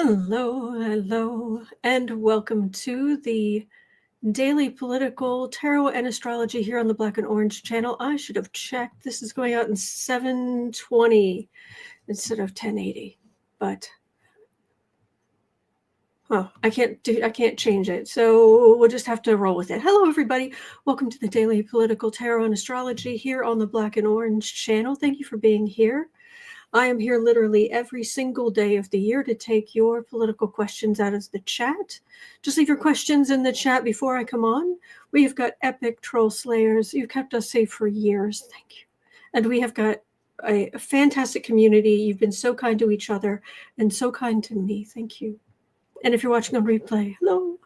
Hello, and welcome to the Daily Political Tarot and Astrology here on the Black and Orange channel. I should have checked. This is going out in 720 instead of 1080, but I can't change it, so we'll just have to roll with it. Hello, everybody. Welcome to the Daily Political Tarot and Astrology here on the Black and Orange channel. Thank you for being here. I am here literally every single day of the year to take your political questions out of the chat. Just leave your questions in the chat before I come on. We've got epic troll slayers. You've kept us safe for years. Thank you. And we have got a fantastic community. You've been so kind to each other and so kind to me. Thank you. And if you're watching on replay, hello.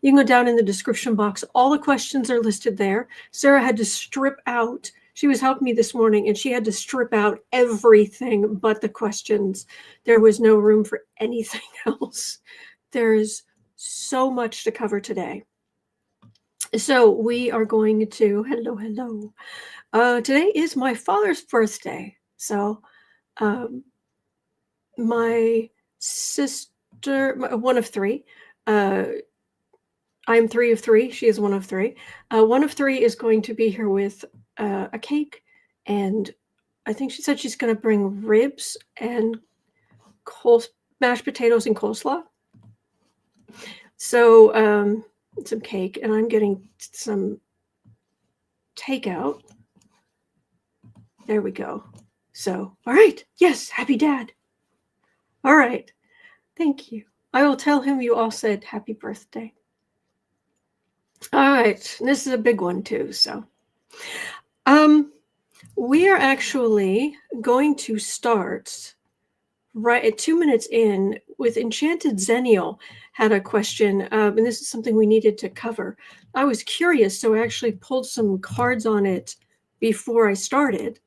You can go down in the description box. All the questions are listed there. Sarah had to strip out. She was helping me this morning, and she had to strip out everything but the questions. There was no room for anything else. There's so much to cover today. So we are going to, hello. Today is my father's birthday. So my sister, one of three, I'm three of three. She is one of three. One of three is going to be here with a cake, and I think she said she's going to bring ribs and mashed potatoes and coleslaw. So some cake, and I'm getting some takeout. There we go. So, all right. Yes, happy dad. All right. Thank you. I will tell him you all said happy birthday. All right. This is a big one too, so. We are actually going to start right at 2 minutes in with Enchanted Zenial had a question, and this is something we needed to cover. I was curious, so I actually pulled some cards on it before I started.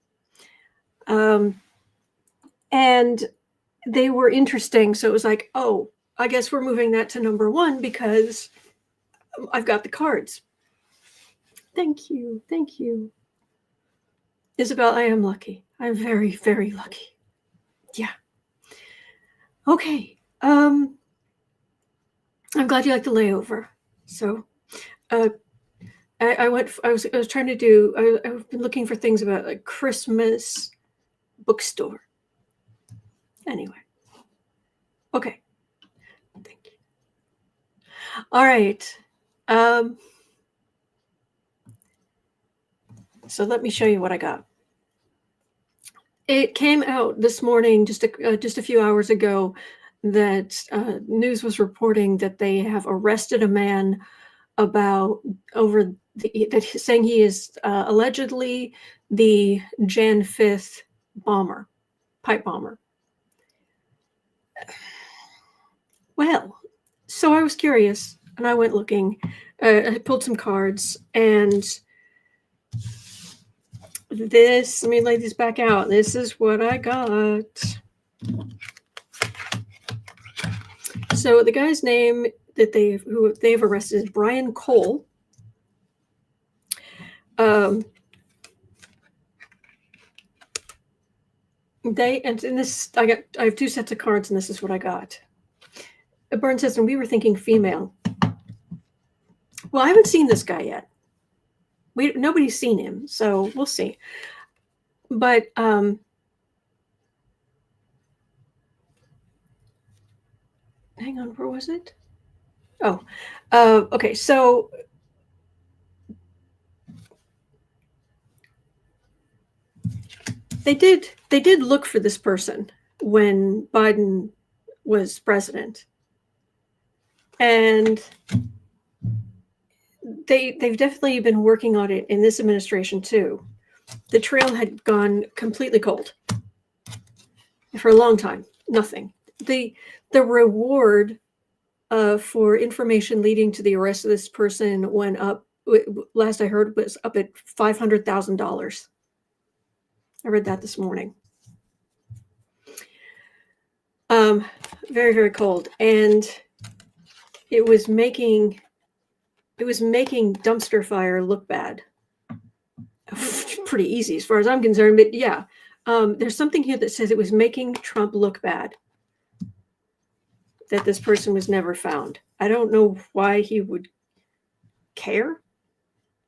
And they were interesting, so it was like, oh, I guess we're moving that to number one because I've got the cards. Thank you. Isabel, I am lucky. I'm very, very lucky. Yeah. Okay. I'm glad you like the layover. So, I've been looking for things about like Christmas bookstore. Anyway. Okay. Thank you. All right. So let me show you what I got. It came out this morning, just a few hours ago, that news was reporting that they have arrested a man saying he is allegedly the Jan 5th pipe bomber. Well, so I was curious, and I went looking. I pulled some cards, and let me lay these back out. This is what I got. So the guy's name who they've arrested is Brian Cole. I have two sets of cards, and this is what I got. Burn says, and we were thinking female. Well, I haven't seen this guy yet. Nobody's seen him, so we'll see. But hang on, where was it? Oh, okay. So they did look for this person when Biden was president, and they've definitely been working on it in this administration too. The trail had gone completely cold for a long time. Nothing. The reward for information leading to the arrest of this person went up. Last I heard was up at $500,000. I read that this morning. Very, very cold, and it was making dumpster fire look bad. Pretty easy as far as I'm concerned, but yeah, there's something here that says it was making Trump look bad. that this person was never found. I don't know why he would care,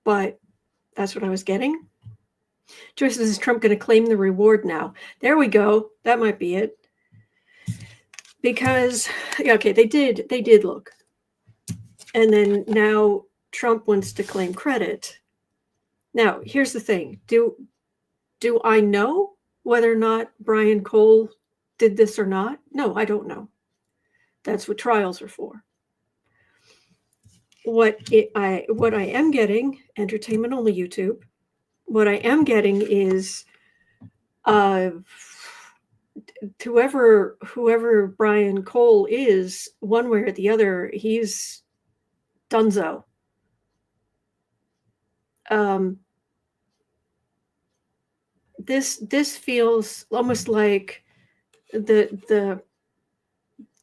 but that's what I was getting. Joyce says, is Trump going to claim the reward now? There we go. That might be it. Because, okay, they did look. And then now Trump wants to claim credit. Now, here's the thing. Do I know whether or not Brian Cole did this or not? No, I don't know. That's what trials are for. What I am getting, entertainment only YouTube, what I am getting is whoever Brian Cole is, one way or the other, he's donezo. This feels almost like the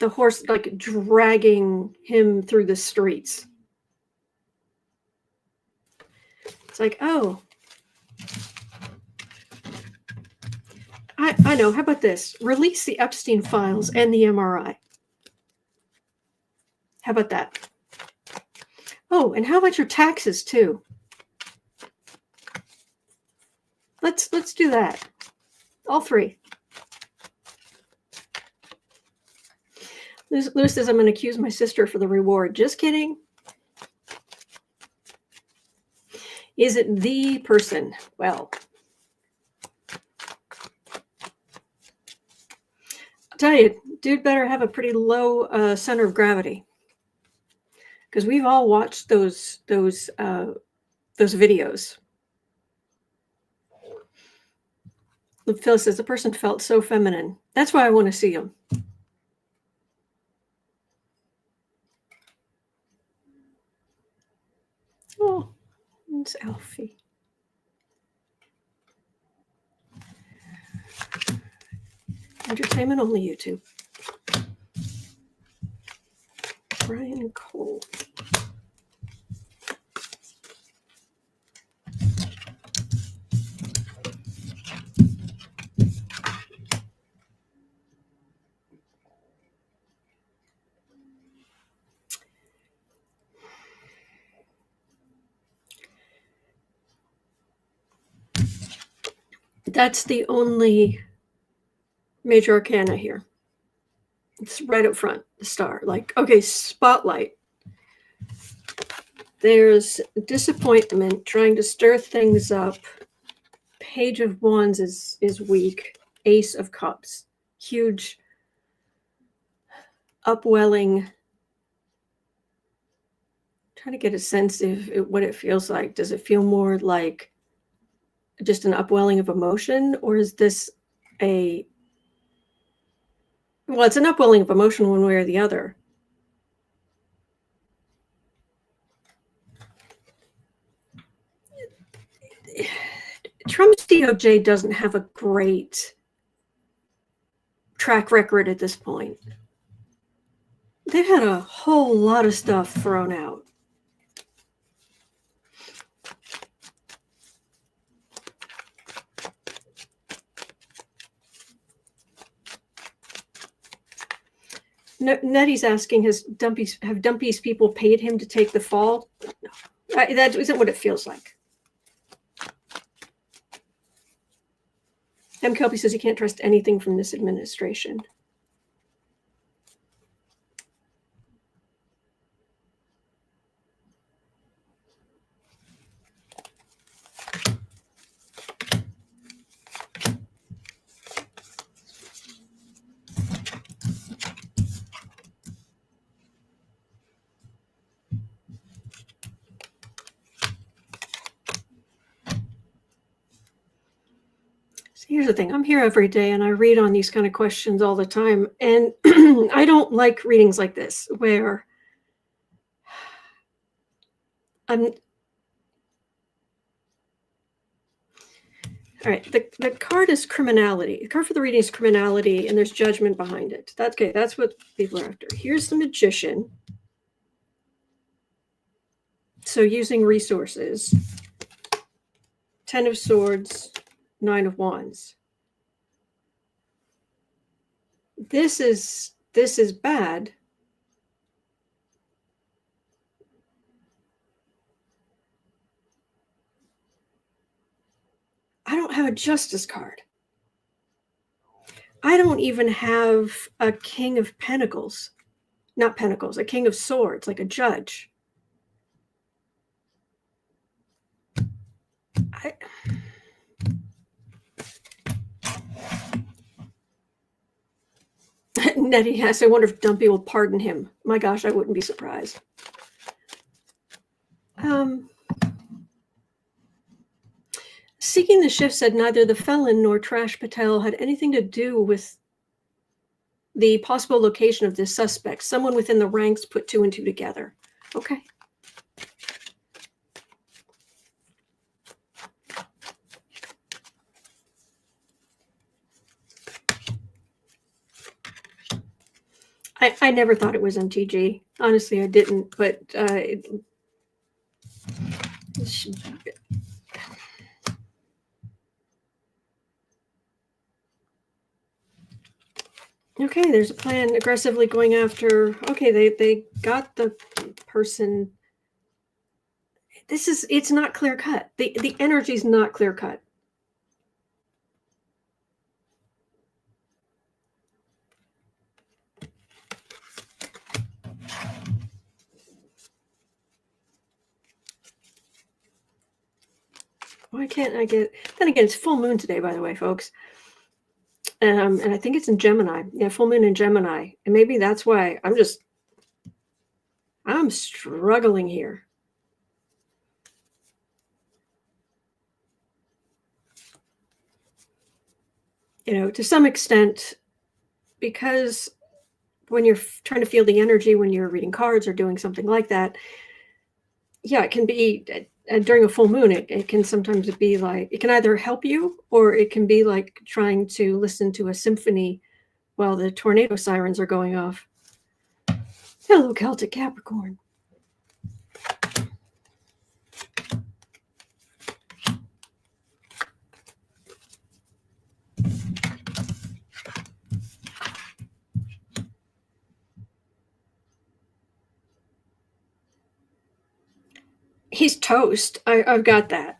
horse, like dragging him through the streets. It's like, oh, I know. How about this? Release the Epstein files and the MRI. How about that? Oh, and how about your taxes too? Let's do that. All three. Lewis says, I'm going to accuse my sister for the reward. Just kidding. Is it the person? Well, I'll tell you, dude better have a pretty low center of gravity, because we've all watched those videos. Phil says the person felt so feminine. That's why I want to see him. Oh, it's Alfie. Entertainment only YouTube. Brian Cole. That's the only major arcana here. It's right up front, the star. Like, okay, spotlight. There's disappointment, trying to stir things up. Page of Wands is weak. Ace of Cups, huge upwelling. Trying to get a sense of what it feels like. Does it feel more like just an upwelling of emotion, or is this well, it's an upwelling of emotion one way or the other. Trump's DOJ doesn't have a great track record at this point. They've had a whole lot of stuff thrown out. Nettie's asking, have Dumpy's people paid him to take the fall? No, that isn't what it feels like. M. Kelpie says he can't trust anything from this administration. Here's the thing. I'm here every day and I read on these kind of questions all the time. And I don't like readings like this where all right, the card is criminality. The card for the reading is criminality, and there's judgment behind it. That's okay. That's what people are after. Here's the Magician. So using resources. 10 of Swords, 9 of Wands. This is bad, I don't have a justice card. I don't even have a king of pentacles. Not pentacles, a king of swords, like a judge. Nettie has, I wonder if Dumpy will pardon him. My gosh, I wouldn't be surprised. Seeking the Shift said neither the felon nor Trash Patel had anything to do with the possible location of this suspect. Someone within the ranks put two and two together. Okay. I never thought it was MTG. Honestly, I didn't, but okay, there's a plan aggressively going after. Okay, they got the person. It's not clear cut. The energy's not clear cut. Why can't I get? Then again, it's full moon today, by the way, folks. And I think it's in Gemini. Yeah, full moon in Gemini. And maybe that's why I'm struggling here. You know, to some extent, because when you're trying to feel the energy when you're reading cards or doing something like that, yeah, it can be during a full moon. It can sometimes be like, it can either help you or it can be like trying to listen to a symphony while the tornado sirens are going off. Hello, Celtic Capricorn. He's toast. I've got that.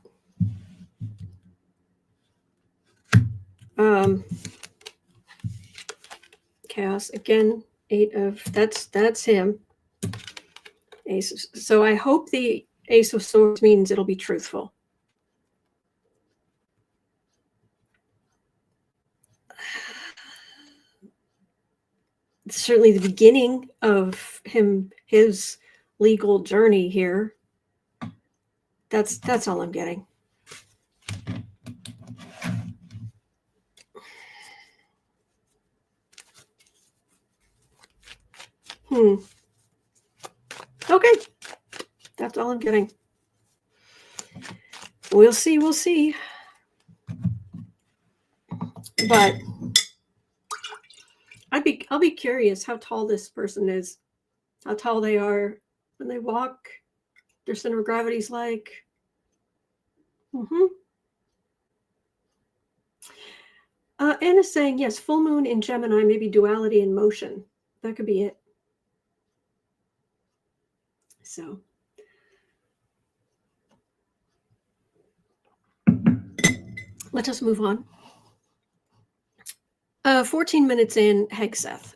Chaos again. 8 of that's him. Ace. So I hope the Ace of Swords means it'll be truthful. It's certainly the beginning of his legal journey here. That's all I'm getting. Okay. That's all I'm getting. We'll see. But I'll be curious how tall this person is, how tall they are when they walk, their center of gravity's like. Anna's saying, yes, full moon in Gemini, maybe duality in motion. That could be it. So. Let us move on. 14 minutes in, Hegseth.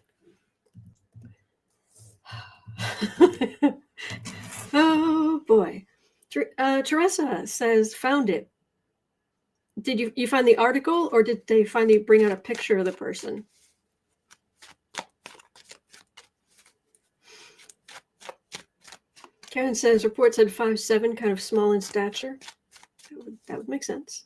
Oh, boy. Teresa says, found it. Did you find the article, or did they finally bring out a picture of the person? Karen says, report said 5'7", kind of small in stature. That would make sense.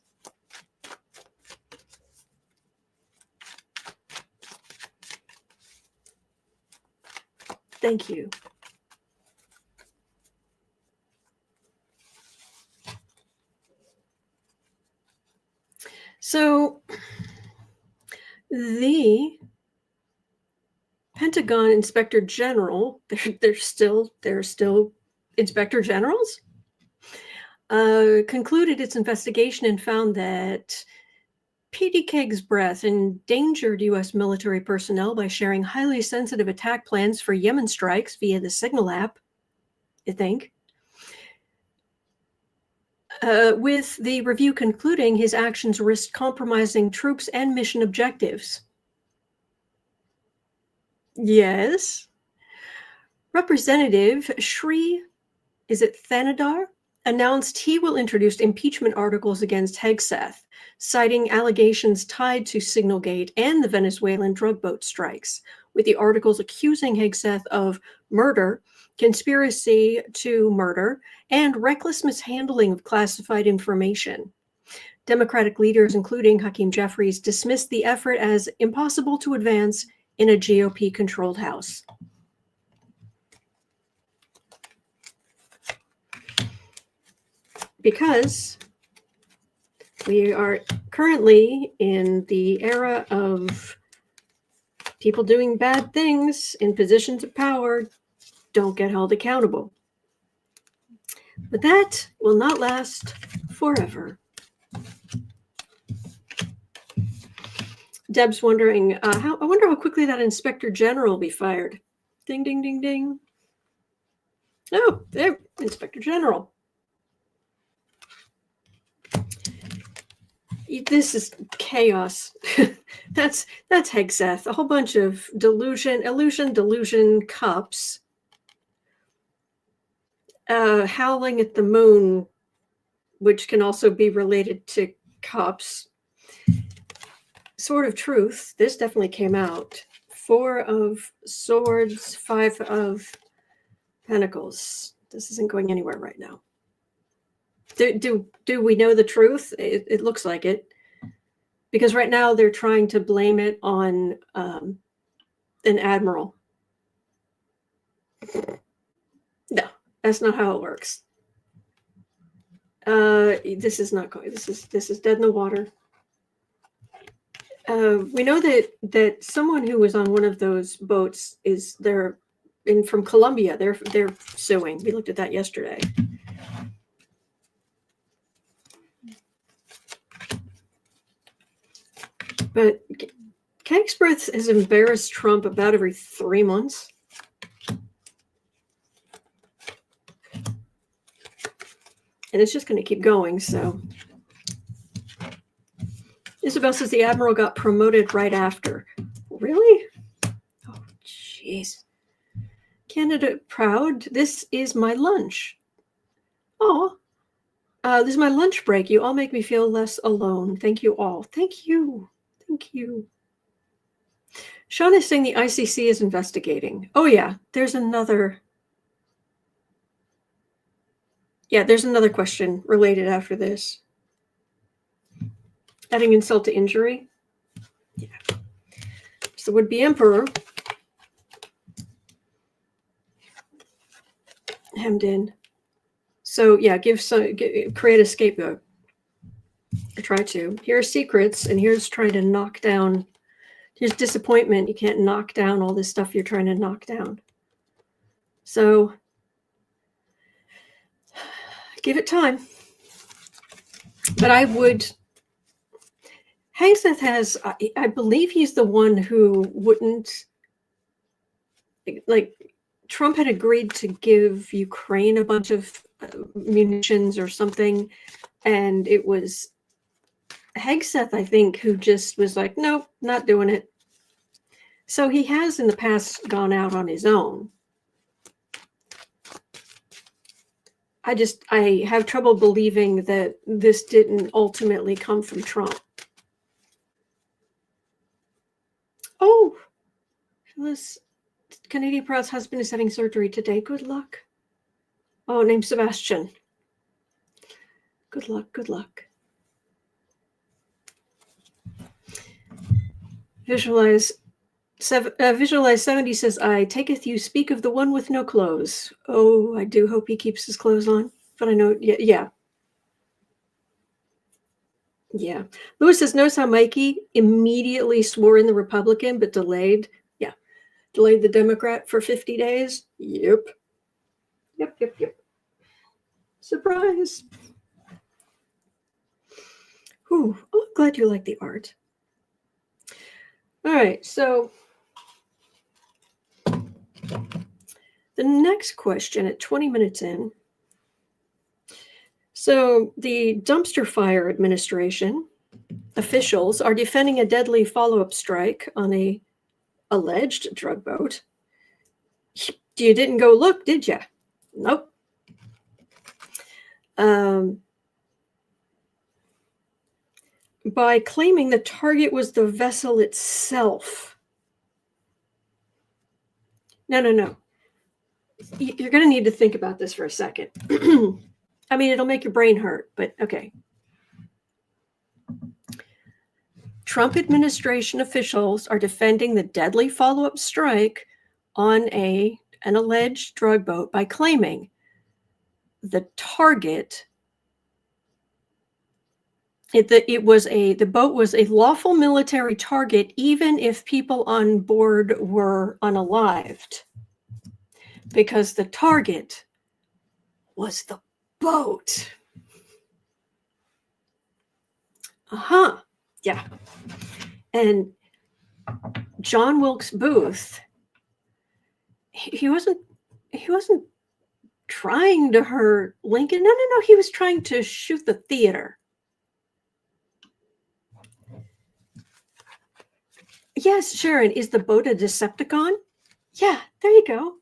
Thank you. So the Pentagon Inspector General, they're still Inspector Generals, concluded its investigation and found that PDK's breath endangered U.S. military personnel by sharing highly sensitive attack plans for Yemen strikes via the Signal app, I think. with the review concluding his actions risked compromising troops and mission objectives. Yes. Representative Shri Thanedar announced he will introduce impeachment articles against Hegseth, citing allegations tied to Signalgate and the Venezuelan drug boat strikes, with the articles accusing Hegseth of murder, conspiracy to murder, and reckless mishandling of classified information. Democratic leaders, including Hakeem Jeffries, dismissed the effort as impossible to advance in a GOP-controlled House. Because we are currently in the era of people doing bad things in positions of power don't get held accountable. But that will not last forever. Deb's wondering, I wonder how quickly that Inspector General will be fired. Ding, ding, ding, ding. Oh, there, Inspector General. This is chaos. That's Hegseth. A whole bunch of illusion cups. Howling at the moon, which can also be related to cups. Sword of Truth. This definitely came out. 4 of Swords, 5 of Pentacles. This isn't going anywhere right now. Do we know the truth? It looks like it. Because right now they're trying to blame it on an admiral. No, that's not how it works. This is not going. This is dead in the water. We know that someone who was on one of those boats is there from Colombia. They're suing. We looked at that yesterday. But Hegseth has embarrassed Trump about every 3 months. And it's just going to keep going, so. Isabel says the Admiral got promoted right after. Really? Oh, jeez. Canada proud. This is my lunch. Oh, this is my lunch break. You all make me feel less alone. Thank you all. Thank you. Thank you. Sean is saying the ICC is investigating. Oh, yeah. There's another question related after this. Adding insult to injury. Yeah. So would-be emperor hemmed in. So yeah, create a scapegoat. I try to. Here's secrets, and here's trying to knock down. Here's disappointment. You can't knock down all this stuff you're trying to knock down. So give it time. But I would. Hegseth has, I believe he's the one who wouldn't, like, Trump had agreed to give Ukraine a bunch of munitions or something, and it was Hegseth, I think, who just was like, nope, not doing it. So he has in the past gone out on his own. I have trouble believing that this didn't ultimately come from Trump. Oh, Phyllis, Canadian Proud's husband is having surgery today. Good luck. Oh, name's Sebastian. Good luck, good luck. Visualize 70 says, I taketh you speak of the one with no clothes. Oh, I do hope he keeps his clothes on. But I know, yeah. Yeah. Lewis says, notice how Mikey immediately swore in the Republican, but delayed. Yeah. Delayed the Democrat for 50 days. Yep. Surprise. Ooh, oh, I'm glad you like the art. All right. So the next question at 20 minutes in So the dumpster fire administration officials are defending a deadly follow-up strike on a alleged drug boat. You didn't go look, did you? Nope. By claiming the target was the vessel itself. No. You're going to need to think about this for a second. I mean, it'll make your brain hurt, but okay. Trump administration officials are defending the deadly follow-up strike on an alleged drug boat by claiming the target. The boat was a lawful military target, even if people on board were unalived, because the target was the boat. Yeah. And John Wilkes Booth, he wasn't trying to hurt Lincoln. No. He was trying to shoot the theater. Yes, Sharon, is the boat a Decepticon? Yeah, there you go.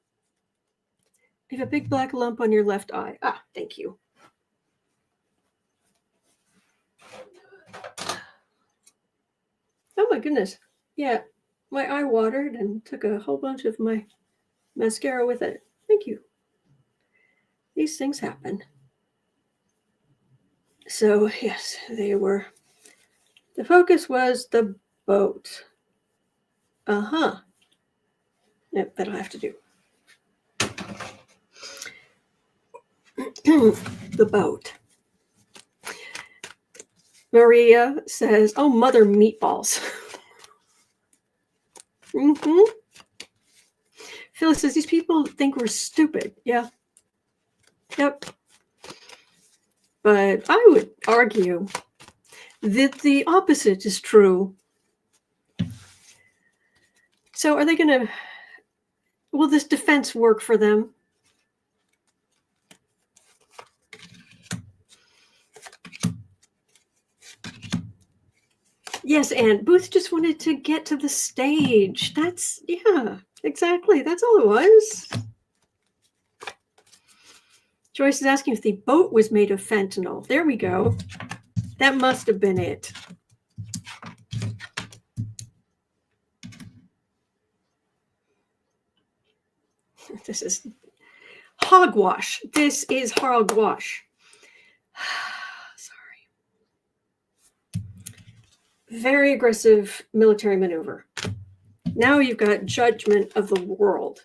You have a big black lump on your left eye. Ah, thank you. Oh my goodness. Yeah, my eye watered and took a whole bunch of my mascara with it. Thank you. These things happen. So, yes, they were. The focus was the boat. Yep, that'll have to do. The boat. Maria says, oh, mother meatballs. Phyllis says, these people think we're stupid. Yeah. Yep. But I would argue that the opposite is true. So are they going to, will this defense work for them? Yes, and Booth just wanted to get to the stage. That's, yeah, exactly. That's all it was. Joyce is asking if the boat was made of fentanyl. There we go. That must have been it. This is hogwash. This is hogwash. Sorry. Very aggressive military maneuver. Now you've got judgment of the world.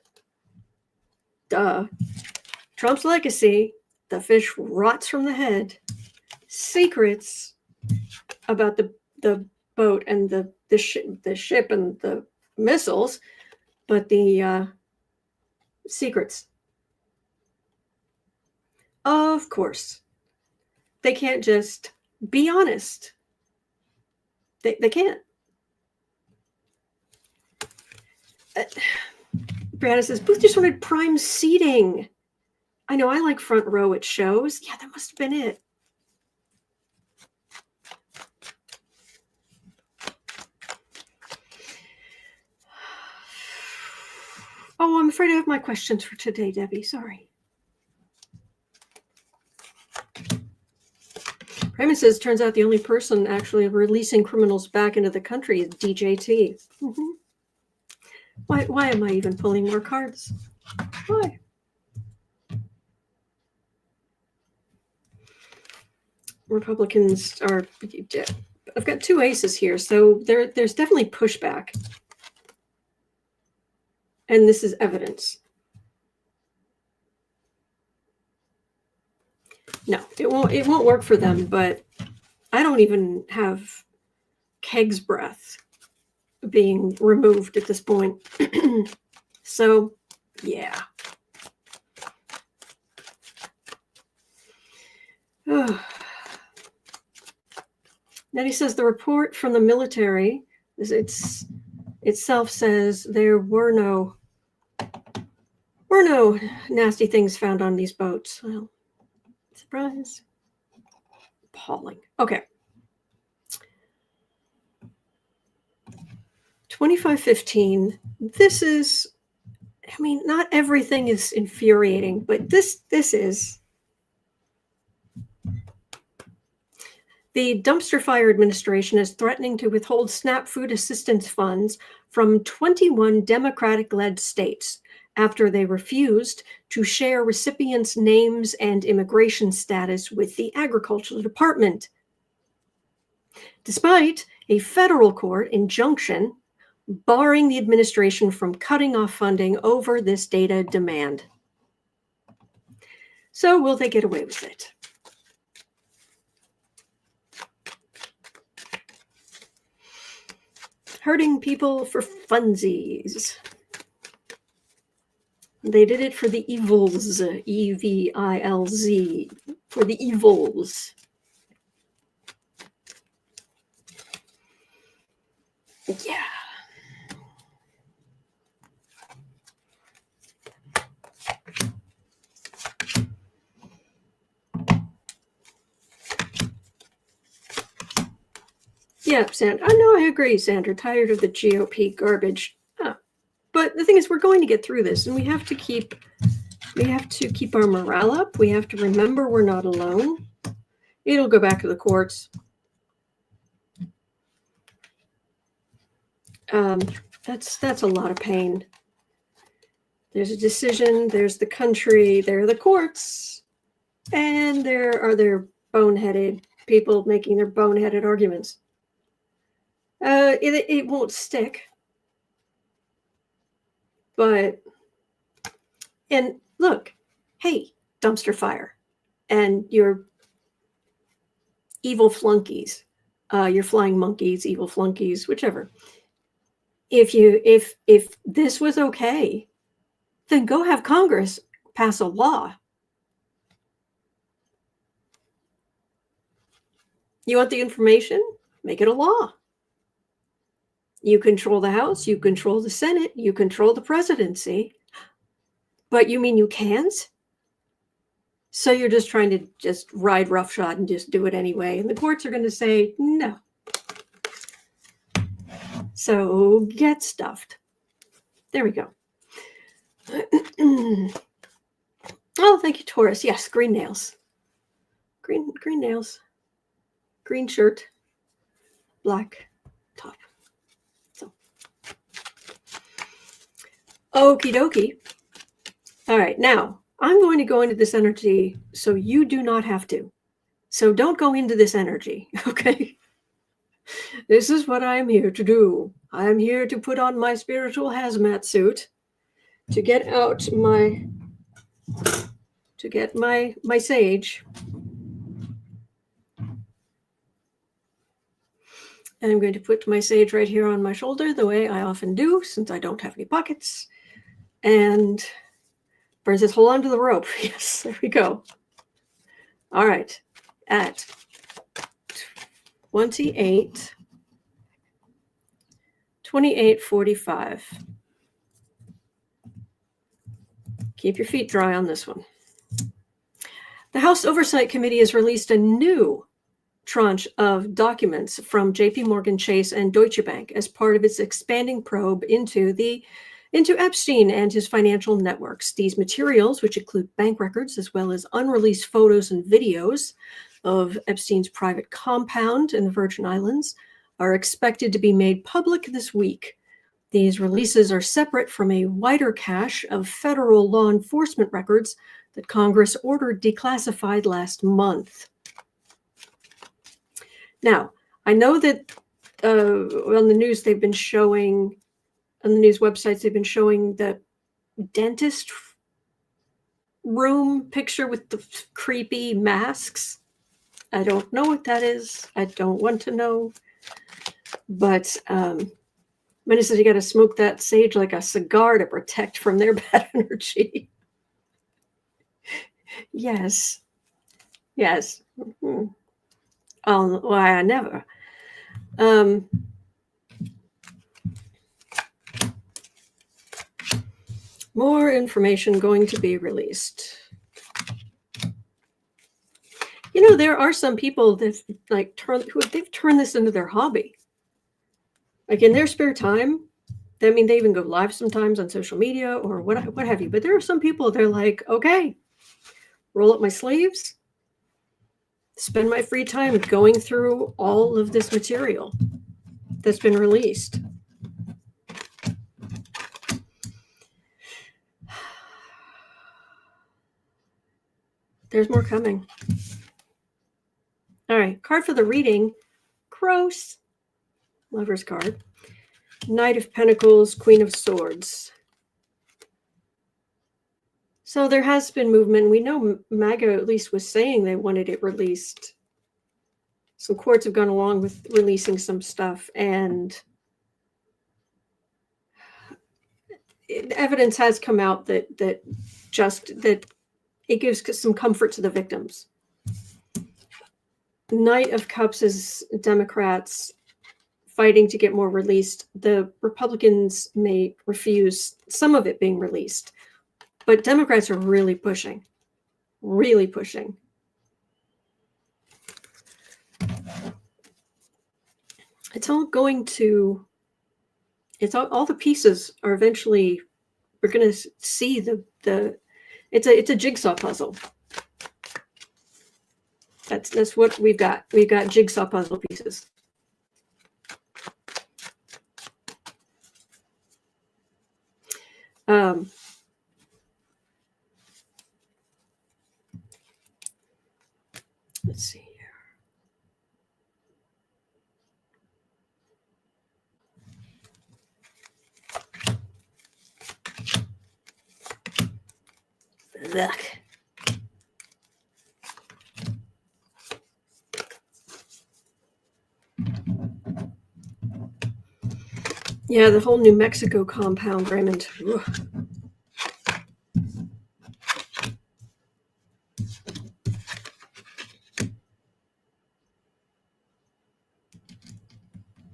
Duh. Trump's legacy, the fish rots from the head. Secrets about the boat and the ship and the missiles, but the secrets. Of course. They can't just be honest. They can't. Brianna says, Booth just wanted prime seating. I know, I like front row at shows. Yeah, that must have been it. Oh, I'm afraid I have my questions for today, Debbie. Sorry. Raymond says, turns out the only person actually releasing criminals back into the country is DJT. Why am I even pulling more cards? Why? Republicans are, I've got two aces here, so there's definitely pushback. And this is evidence. No, it won't work for them, but I don't even have Keg's breath being removed at this point. So, yeah. Then he says the report from the military itself says there were no nasty things found on these boats. Well, surprise. appalling. Okay. 2515. This is, I mean, not everything is infuriating, but this is. The dumpster fire administration is threatening to withhold SNAP food assistance funds from 21 Democratic-led states after they refused to share recipients' names and immigration status with the Agricultural Department. Despite a federal court injunction barring the administration from cutting off funding over this data demand. So will they get away with it? Hurting people for funsies. They did it for the evils, E-V-I-L-Z, for the evils. Yeah. Yeah, Sandra. I know, I agree, Sandra. Tired of the GOP garbage. But the thing is, we're going to get through this, and we have to keep our morale up. We have to remember we're not alone. It'll go back to the courts. That's a lot of pain. There's a decision, there's the country, there are the courts, and there are their boneheaded people making their boneheaded arguments. It won't stick. But, and look, hey, dumpster fire, and your evil flunkies, your flying monkeys, evil flunkies, whichever. If this was okay, then go have Congress pass a law. You want the information? Make it a law. You control the House, you control the Senate, you control the presidency, but you mean you can't? So you're just trying to just ride roughshod and just do it anyway. And the courts are going to say, no. So get stuffed. There we go. Oh, thank you, Taurus. Yes, green nails. Green nails. Green shirt. Black top. Okie dokie. All right, now I'm going to go into this energy so you do not have to. So don't go into this energy, okay? This is what I'm here to do. I'm here to put on my spiritual hazmat suit to get out my sage. And I'm going to put my sage right here on my shoulder the way I often do since I don't have any pockets. And Burns says, hold on to the rope. Yes, there we go. All right. At 28:45. Keep your feet dry on this one. The House Oversight Committee has released a new tranche of documents from JPMorgan Chase and Deutsche Bank as part of its expanding probe into Epstein and his financial networks. These materials, which include bank records as well as unreleased photos and videos of Epstein's private compound in the Virgin Islands, are expected to be made public this week. These releases are separate from a wider cache of federal law enforcement records that Congress ordered declassified last month. Now, I know that on the news they've been showing, on the news websites, they've been showing the dentist room picture with the creepy masks. I don't know what that is. I don't want to know. But Minnie says you got to smoke that sage like a cigar to protect from their bad energy. Yes. Yes. Mm-hmm. Oh, why I never. More information going to be released. there are some people that they've turned this into their hobby. Like in their spare time, they even go live sometimes on social media or what have you. But there are some people, they're like, okay, roll up my sleeves, spend my free time going through all of this material that's been released. There's more coming. All right, card for the reading. Gross. Lover's card. Knight of Pentacles, Queen of Swords. So there has been movement. We know MAGA at least was saying they wanted it released. Some courts have gone along with releasing some stuff, and evidence has come out that it gives some comfort to the victims. Knight of Cups is Democrats fighting to get more released. The Republicans may refuse some of it being released, but Democrats are really pushing, really pushing. It's all going to, all the pieces are eventually, we're going to see it's a jigsaw puzzle. That's what we've got. We've got jigsaw puzzle pieces. Let's see here. Look. Yeah, the whole New Mexico compound, Raymond. Ugh.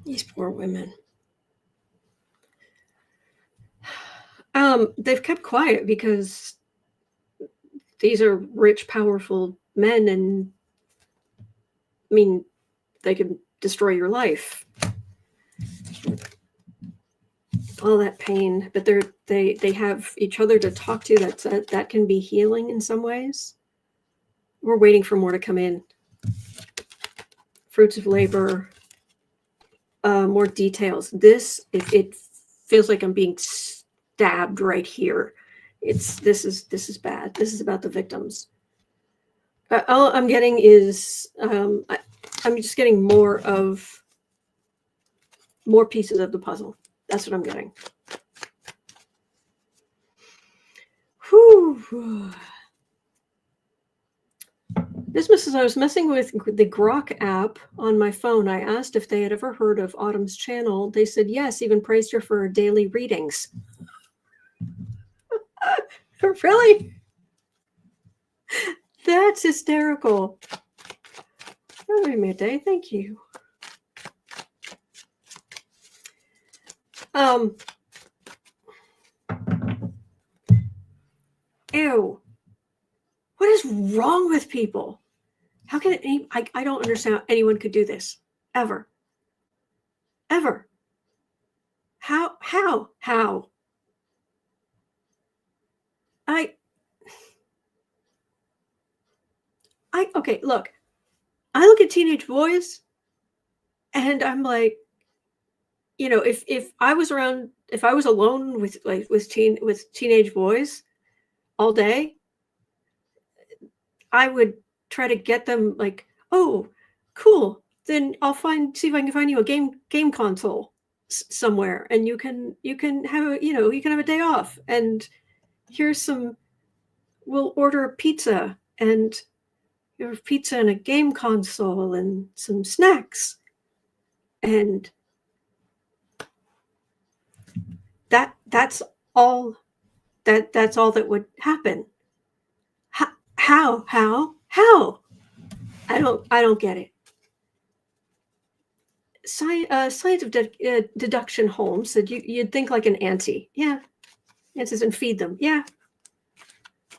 These poor women. They've kept quiet because these are rich, powerful men, and they can destroy your life. All that pain, but they have each other to talk to. That can be healing in some ways. We're waiting for more to come in. Fruits of labor, more details. It feels like I'm being stabbed right here. This is bad. This is about the victims. All I'm getting is I'm just getting more pieces of the puzzle. That's what I'm getting. Whew. As I was messing with the Grok app on my phone, I asked if they had ever heard of Autumn's channel. They said yes, even praised her for her daily readings. Really? That's hysterical. Oh, wait a minute, Dave. Thank you. Ew. What is wrong with people? How can I don't understand how anyone could do this. Ever. How? Okay, look. I look at teenage boys and I'm like, if I was alone with teenage boys all day, I would try to get them like, oh, cool. Then I'll see if I can find you a game console somewhere, and you can have a day off, and we'll order a pizza and pizza and a game console and some snacks, and that's all that would happen. How? I don't get it. Science of deduction Holmes said you'd think like an auntie. Yeah. Answers and feed them. Yeah.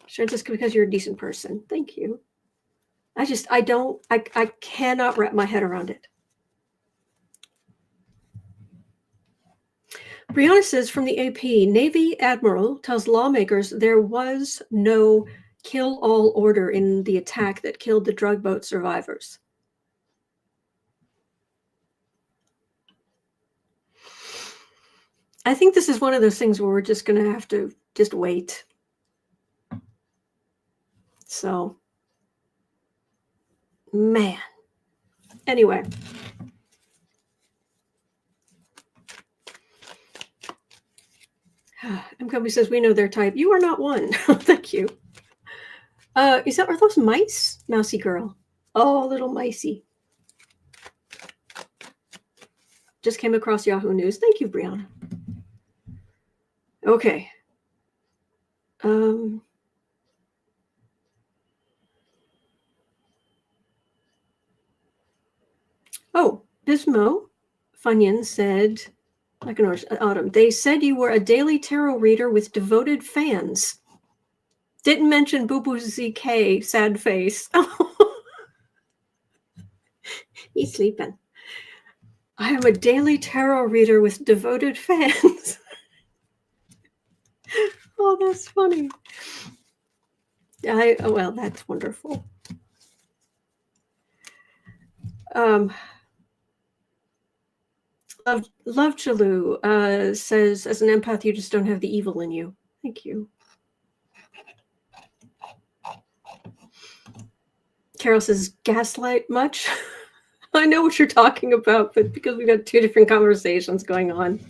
Sure, just because you're a decent person. Thank you. I cannot wrap my head around it. Brianna says from the AP, Navy Admiral tells lawmakers there was no kill-all order in the attack that killed the drug boat survivors. I think this is one of those things where we're just going to have to just wait. So, man. Anyway. MCompany says, we know their type. You are not one. Thank you. Are those mice? Mousy girl. Oh, little micey. Just came across Yahoo News. Thank you, Brianna. Okay. Oh, Bismo Funyun said, like an autumn, they said you were a daily tarot reader with devoted fans. Didn't mention Boo Boo ZK, sad face. He's sleeping. I am a daily tarot reader with devoted fans. Oh, that's funny. Well, that's wonderful. Love Chalou says, as an empath, you just don't have the evil in you. Thank you. Carol says, gaslight much? I know what you're talking about, but because we've got two different conversations going on.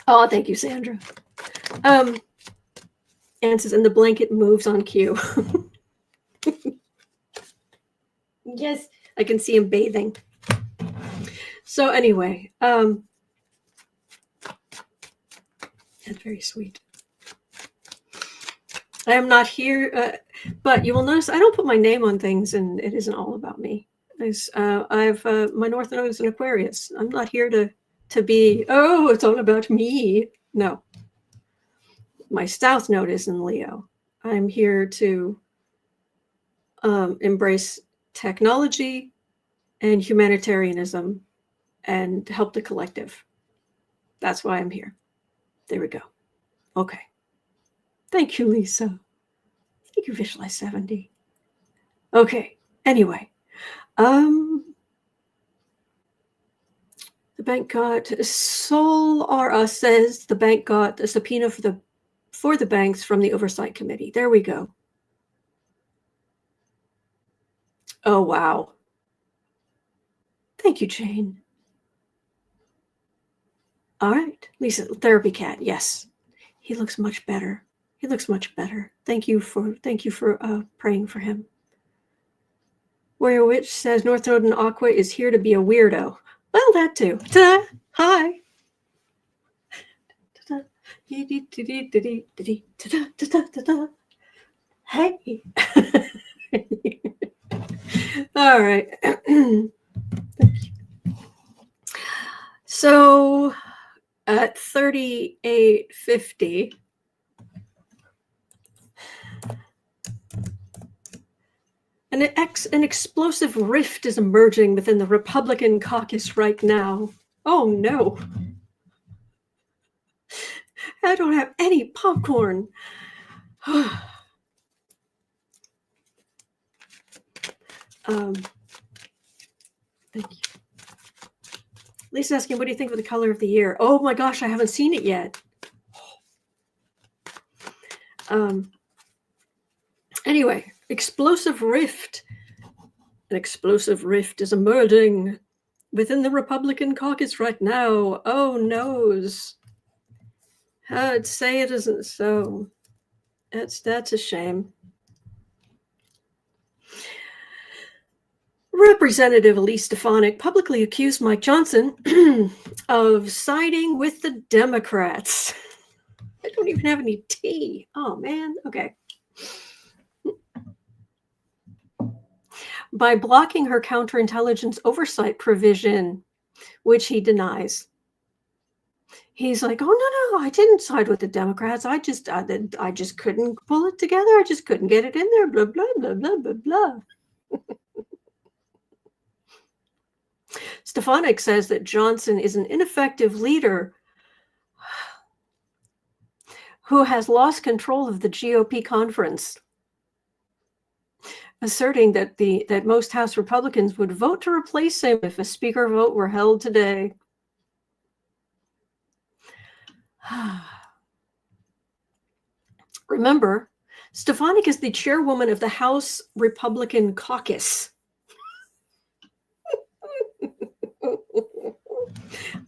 Oh, thank you, Sandra. Anne says, and the blanket moves on cue. Yes, I can see him bathing. So anyway, that's very sweet. I am not here, but you will notice I don't put my name on things, and it isn't all about me. I've my North Node is an Aquarius. I'm not here to be, oh, it's all about me. No. My South Node is in Leo. I'm here to embrace technology and humanitarianism and help the collective. That's why I'm here. There we go. Okay. Thank you, Lisa. Thank you, Visualize 70. Okay. Anyway, the bank got Sol R says the bank got a subpoena for the banks from the Oversight Committee. There we go. Oh wow. Thank you, Jane. All right, Lisa, therapy cat. Yes, he looks much better. He looks much better. Thank you for praying for him. Warrior Witch says North Node and Aqua is here to be a weirdo. Well, that too. Ta-da! Hi. Hey. All right. So at 38:50, an explosive rift is emerging within the Republican caucus right now. Oh no. I don't have any popcorn. Thank you. Lisa's asking, what do you think of the color of the year? Oh my gosh, I haven't seen it yet. Anyway, explosive rift. An explosive rift is emerging within the Republican caucus right now. Oh noes. I'd say it isn't so. That's a shame. Representative Elise Stefanik publicly accused Mike Johnson of siding with the Democrats. I don't even have any tea. Oh, man. Okay. By blocking her counterintelligence oversight provision, which he denies. he's like, oh no, I didn't side with the Democrats. I just couldn't pull it together. I just couldn't get it in there. Blah blah blah blah blah blah. Stefanik says that Johnson is an ineffective leader who has lost control of the GOP conference, asserting that most House Republicans would vote to replace him if a speaker vote were held today. Remember, Stefanik is the chairwoman of the House Republican Caucus.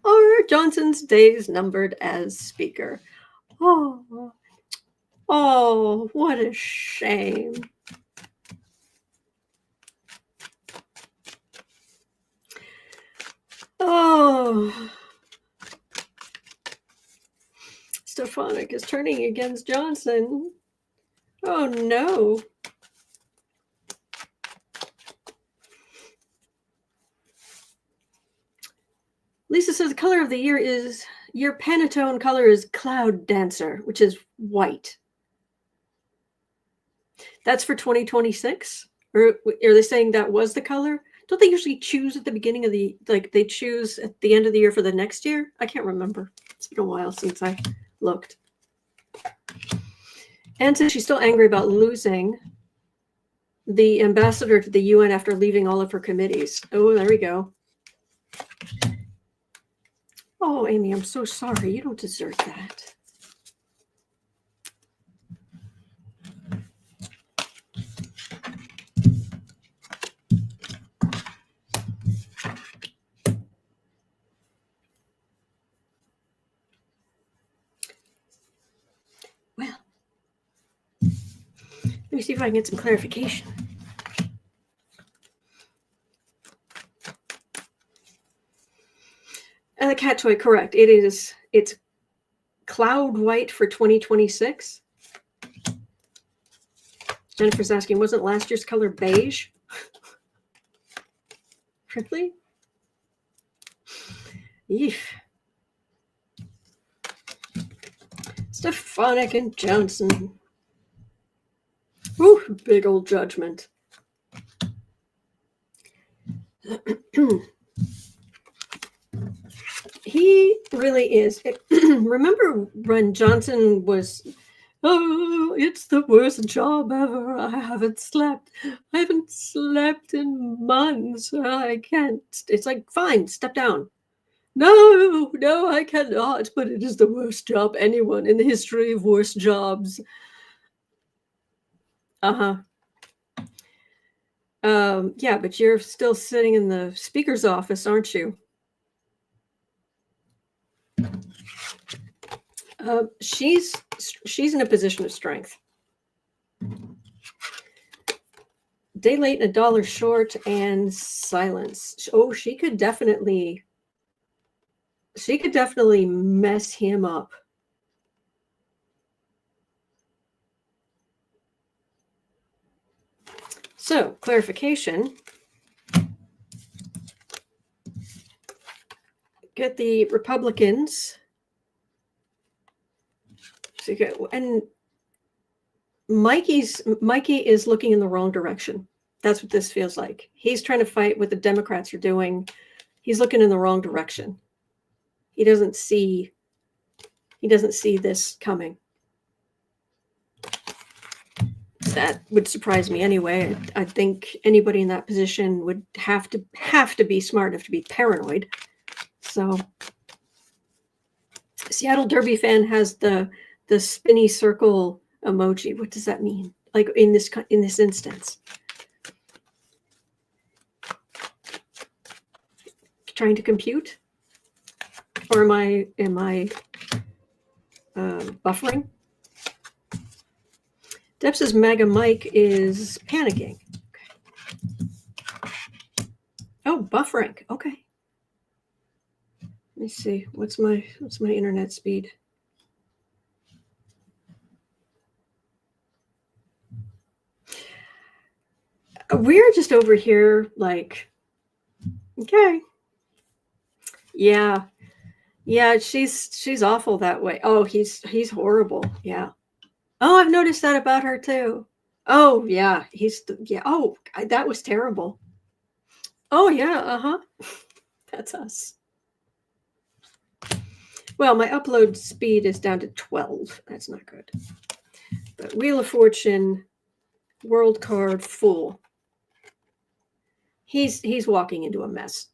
Or Johnson's days numbered as speaker. Oh, what a shame. Oh, Stefanik is turning against Johnson. Oh no. Lisa says the color of the year is, your Pantone color is Cloud Dancer, which is white. That's for 2026? Or are they saying that was the color? Don't they usually choose at the beginning of the, like they choose at the end of the year for the next year? I can't remember. It's been a while since I looked. And since she's still angry about losing the ambassador to the UN after leaving all of her committees. Oh, there we go. Oh, Amy, I'm so sorry. You don't deserve that. Well, let me see if I can get some clarification. And the cat toy, correct. It's cloud white for 2026. Jennifer's asking, wasn't last year's color beige? Really? Eef. Stefanik and Johnson. Ooh, big old judgment. He really is. Remember when Johnson was, oh, it's the worst job ever. I haven't slept in months. I can't. It's like, fine, step down. No, I cannot. But it is the worst job anyone in the history of worst jobs. Yeah, but you're still sitting in the speaker's office, aren't you? She's in a position of strength. Day late and $1 short and silence. Oh, she could definitely mess him up. So, clarification. Get the Republicans. And Mikey is looking in the wrong direction. That's what this feels like. He's trying to fight what the Democrats are doing. He's looking in the wrong direction. He doesn't see this coming. That would surprise me anyway. I think anybody in that position would have to be smart enough to be paranoid. So, Seattle Derby fan has the spinny circle emoji. What does that mean? Like in this instance, trying to compute, or am I buffering? Deb says Mega Mike is panicking. Okay. Oh, buffering. Okay. Let me see. What's my internet speed? We're just over here like, okay. Yeah. Yeah, she's awful that way. Oh, he's horrible. Yeah. Oh, I've noticed that about her too. Oh, yeah. Yeah. Oh, that was terrible. Oh, yeah. Uh-huh. That's us. Well, my upload speed is down to 12. That's not good. But Wheel of Fortune, World Card, Fool. He's walking into a mess.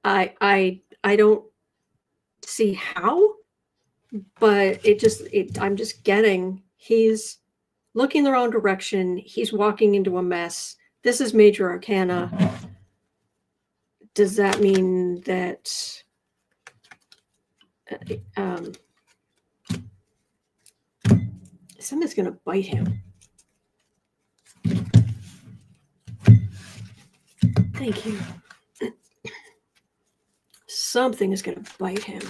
I don't see how, but I'm just getting he's looking the wrong direction. He's walking into a mess. This is Major Arcana. Does that mean that something's going to bite him? Thank you. Something is going to bite him.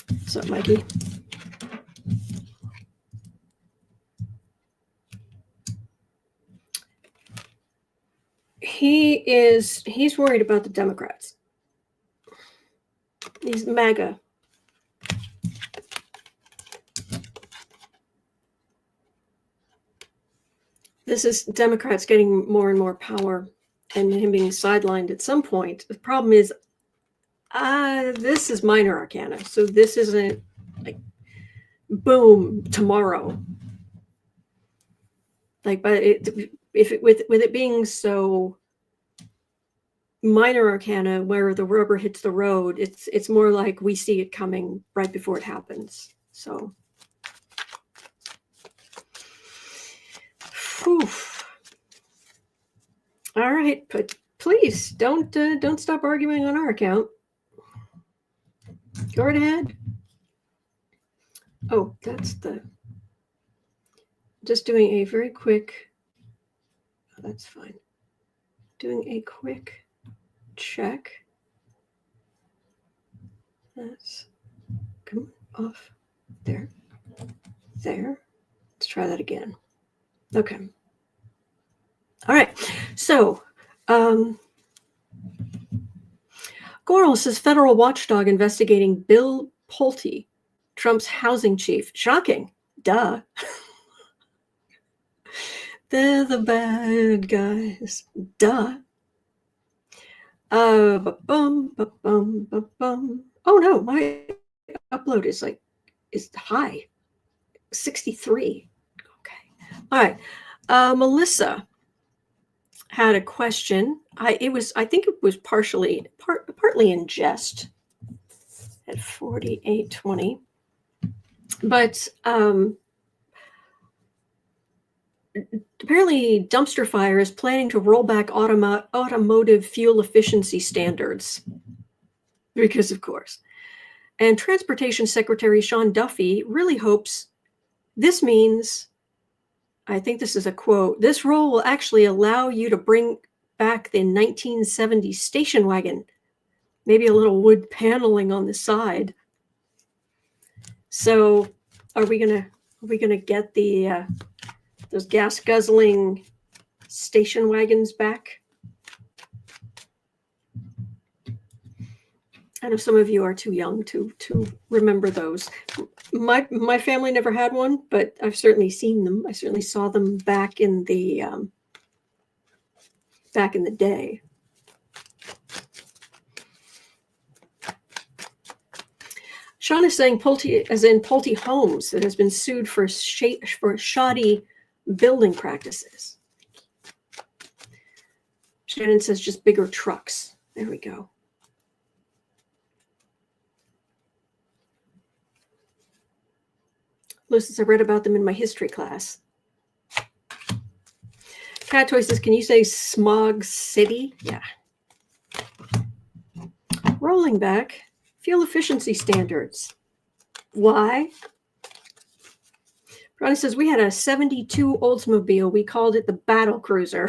What's up, Mikey? He's worried about the Democrats. He's MAGA. This is Democrats getting more and more power and him being sidelined at some point. The problem is, this is minor arcana, so this isn't like boom tomorrow. Like, but with it being so minor arcana, where the rubber hits the road, it's more like we see it coming right before it happens. So, whew. All right, but please don't stop arguing on our account. Go right ahead. Oh, that's just doing a very quick. Oh, that's fine. Doing a quick check. That's come off there. Let's try that again. Okay. All right. So, Goral says federal watchdog investigating Bill Pulte, Trump's housing chief. Shocking. Duh. They're the bad guys. Duh. Oh no, my upload is high. 63. Okay. All right. Melissa had a question. I think it was partly in jest at 48:20. But apparently Dumpster Fire is planning to roll back automotive fuel efficiency standards. Because of course. And Transportation Secretary Sean Duffy really hopes this means, I think this is a quote, this rule will actually allow you to bring back the 1970s station wagon, maybe a little wood paneling on the side. So are we gonna get the those gas guzzling station wagons back? I know some of you are too young to remember those. My family never had one, but I've certainly seen them. I certainly saw them back in the day. Sean is saying Pulte, as in Pulte Homes, that has been sued for shoddy building practices. Shannon says just bigger trucks. There we go. Lucis, I read about them in my history class. Cat Toy says, can you say smog city? Yeah. Rolling back fuel efficiency standards. Why? Ronnie says, we had a 72 Oldsmobile. We called it the Battle Cruiser.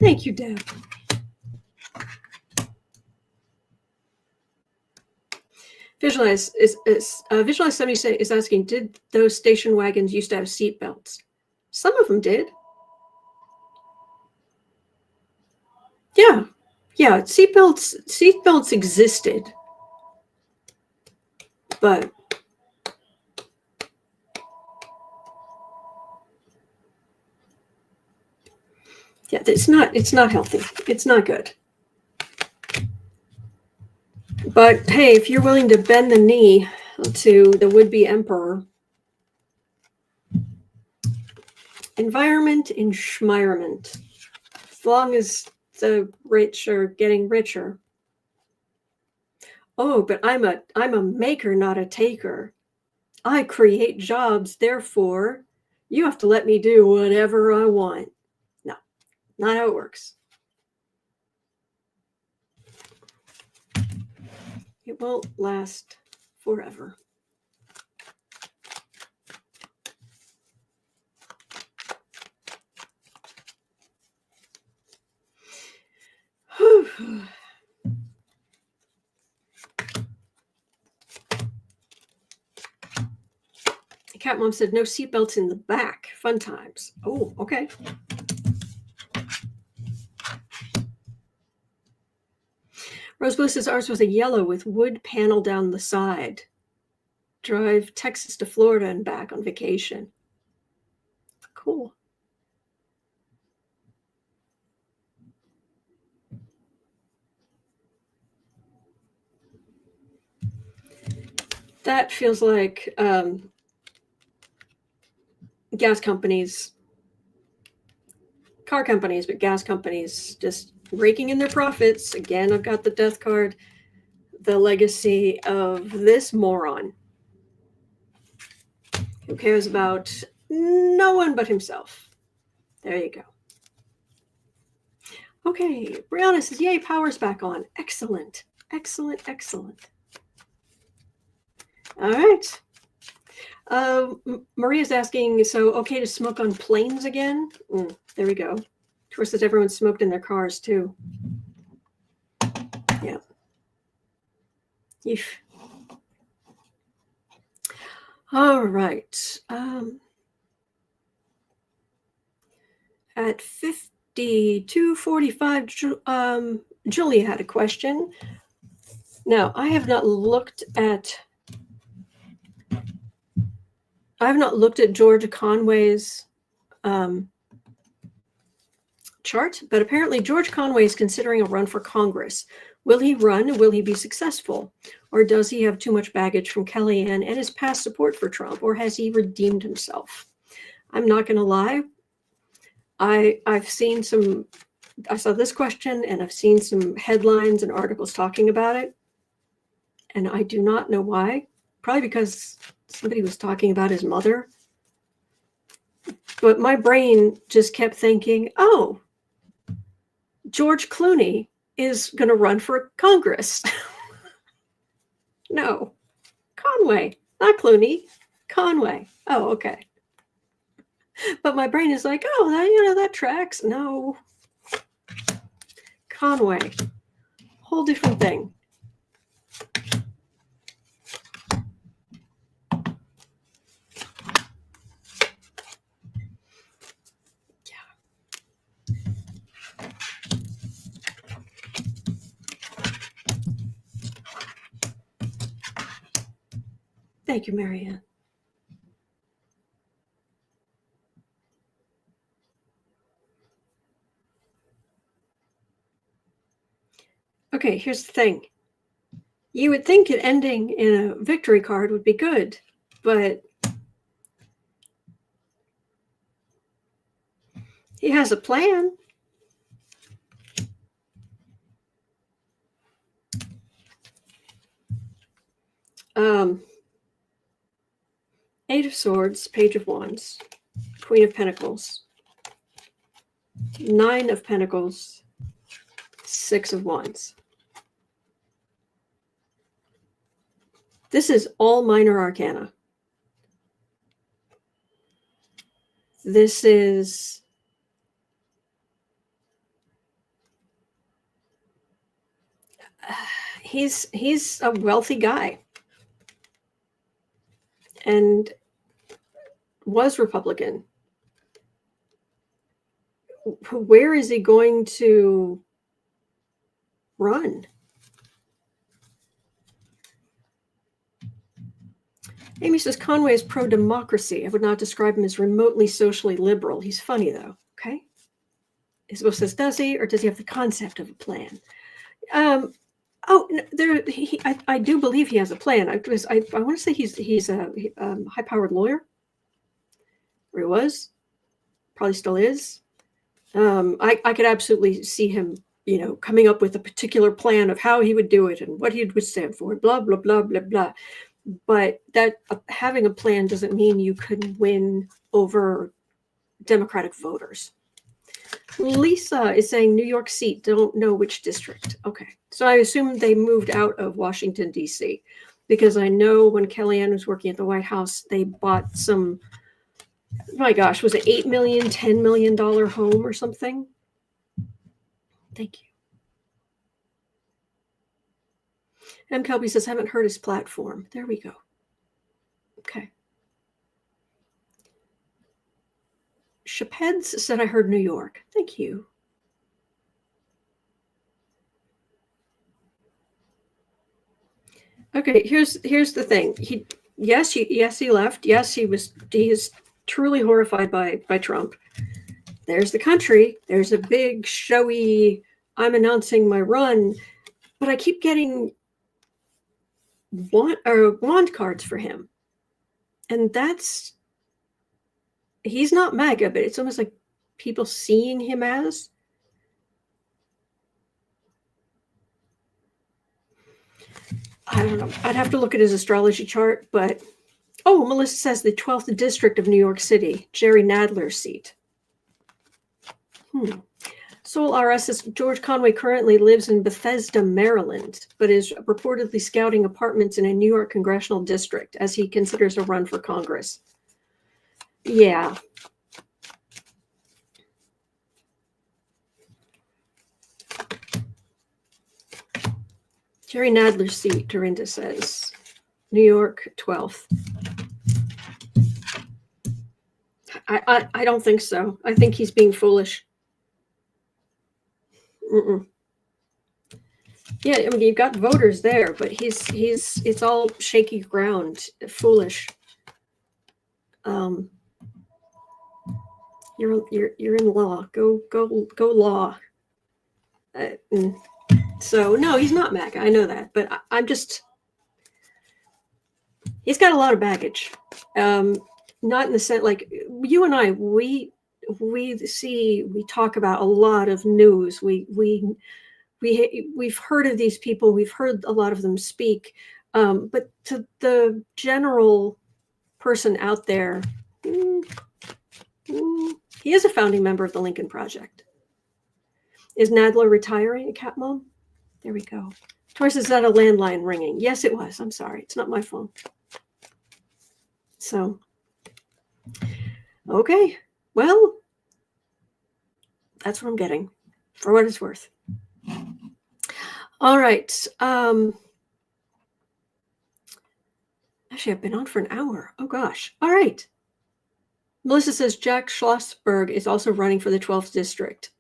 Thank you, Deb. Visualize 70 is asking, did those station wagons used to have seat belts? Some of them did. Yeah, seatbelts existed, but yeah, it's not healthy. It's not good. But hey, if you're willing to bend the knee to the would-be emperor, environment in schmirement, as long as the rich are getting richer. Oh, but I'm a maker, not a taker. I create jobs, therefore you have to let me do whatever I want. No, not how it works. It won't last forever. Cat Mom said no seatbelts in the back. Fun times. Oh, okay. Rose Blue says ours was a yellow with wood panel down the side. Drive Texas to Florida and back on vacation. Cool. That feels like gas companies, car companies, but gas companies just raking in their profits. Again, I've got the death card, the legacy of this moron who cares about no one but himself. There you go. Okay, Brianna says, yay, power's back on. Excellent, excellent, excellent. All right. Maria's asking, so okay to smoke on planes again? There we go. Tor says everyone smoked in their cars too. Yeah. Yeesh. All right. At 52:45, Julia had a question. Now, I have not looked at George Conway's chart, but apparently George Conway is considering a run for Congress. Will he run? Will he be successful? Or does he have too much baggage from Kellyanne and his past support for Trump? Or has he redeemed himself? I'm not going to lie. I saw this question and I've seen some headlines and articles talking about it. And I do not know why. Probably because somebody was talking about his mother. But my brain just kept thinking, oh, George Clooney is going to run for Congress. No, Conway, not Clooney, Conway. Oh, okay. But my brain is like, oh, that tracks. No, Conway, whole different thing. Thank you, Marianne. Okay, here's the thing. You would think it ending in a victory card would be good, but he has a plan. Eight of Swords, Page of Wands, Queen of Pentacles, Nine of Pentacles, Six of Wands. This is all minor arcana. This is he's a wealthy guy and was Republican. Where is he going to run? Amy says Conway is pro-democracy. I would not describe him as remotely socially liberal. He's funny, though. Okay. Isabel says, does he, or does he have the concept of a plan? I do believe he has a plan. I want to say he's a high-powered lawyer. Or he was. Probably still is. I could absolutely see him, coming up with a particular plan of how he would do it and what he would stand for, blah, blah, blah, blah, blah. But that having a plan doesn't mean you could win over Democratic voters. Lisa is saying New York seat, don't know which district. Okay. So I assume they moved out of Washington, D.C. because I know when Kellyanne was working at the White House, they bought some, my gosh, was it $8 million, $10 million home or something? Thank you. M. Kelby says, haven't heard his platform. There we go. Okay. Shapeds said, I heard New York. Thank you. Okay, here's the thing. He left. Yes, he is truly horrified by Trump. There's the country. There's a big showy, I'm announcing my run, but I keep getting wand cards for him. And he's not MAGA, but it's almost like people seeing him as. I don't know. I'd have to look at his astrology chart, but Melissa says the 12th district of New York City, Jerry Nadler's seat. Soul RS says George Conway currently lives in Bethesda, Maryland, but is reportedly scouting apartments in a New York congressional district as he considers a run for Congress. Yeah. Jerry Nadler's seat, Dorinda says. New York, 12th. I don't think so. I think he's being foolish. Yeah, I mean, you've got voters there, but it's all shaky ground, foolish. You're in law. Go law. So no, he's not MAGA. I know that, but I'm just. He's got a lot of baggage. Not in the sense like you and I. We talk about a lot of news. We've heard of these people. We've heard a lot of them speak. But to the general person out there, he is a founding member of the Lincoln Project. Is Nadler retiring at Cat Mom? There we go. Taurus, is that a landline ringing? Yes, it was. I'm sorry. It's not my phone. So, okay. Well, that's what I'm getting for what it's worth. All right. Actually, I've been on for an hour. Oh, gosh. All right. Melissa says Jack Schlossberg is also running for the 12th district.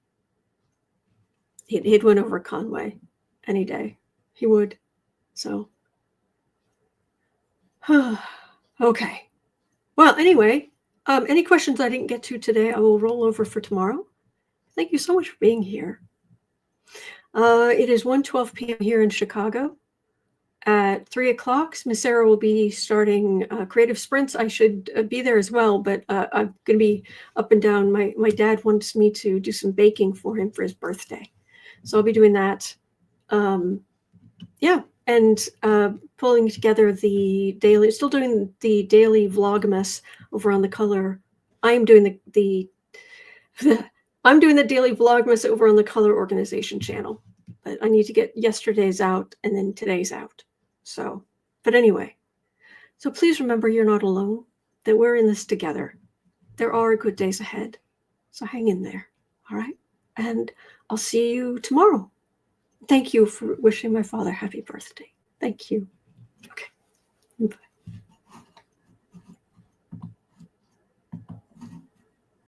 He'd win over Conway any day. He would. So. Okay. Well, anyway, any questions I didn't get to today, I will roll over for tomorrow. Thank you so much for being here. It is 1:12 p.m. here in Chicago. At 3 o'clock, Miss Sarah will be starting creative sprints. I should be there as well, but I'm going to be up and down. My dad wants me to do some baking for him for his birthday. So I'll be doing that. And pulling together the daily, still doing the daily Vlogmas over on the Color. I'm doing I'm doing the daily Vlogmas over on the Color Organization channel. But I need to get yesterday's out and then today's out. So, but anyway, so please remember you're not alone, that we're in this together. There are good days ahead. So hang in there. All right. And I'll see you tomorrow. Thank you for wishing my father happy birthday. Thank you. Okay.